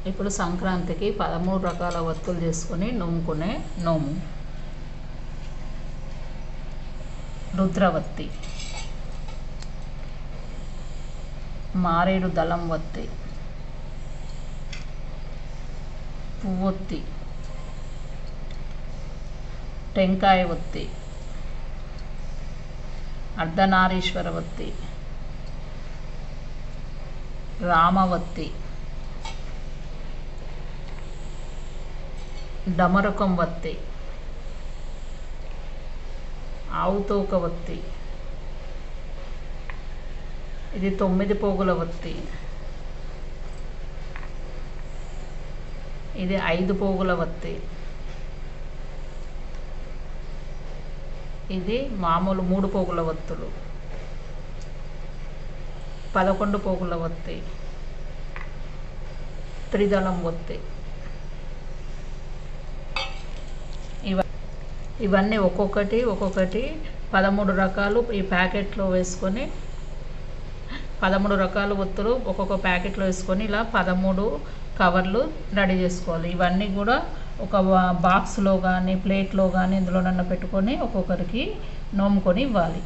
ఇప్పుడు సంక్రాంతికి 13 రకాల వత్తులు చేసుకొని నోముకునే నోము. రుద్రవత్తి, మారేడు దళం వత్తి, పువ్వొత్తి, టెంకాయ వత్తి, అర్ధనారీశ్వర వత్తి, రామవత్తి, డమరుకం వత్తి, ఆవుతోక వత్తి, ఇది 9 పోగుల వత్తి, ఇది 5 పోగుల వత్తి, ఇది మామూలు 3 పోగుల వత్తులు, 11 పోగుల వత్తి, త్రిదళం వత్తి. ఇవన్నీ ఒక్కొక్కటి 13 రకాలు ఈ ప్యాకెట్లో వేసుకొని 13 రకాల ఒత్తులు ఒక్కొక్క ప్యాకెట్లో వేసుకొని ఇలా 13 కవర్లు రెడీ చేసుకోవాలి. ఇవన్నీ కూడా ఒక బాక్స్లో కానీ ప్లేట్లో కానీ ఇందులోనన్నా పెట్టుకొని ఒక్కొక్కరికి నోముకొని ఇవ్వాలి.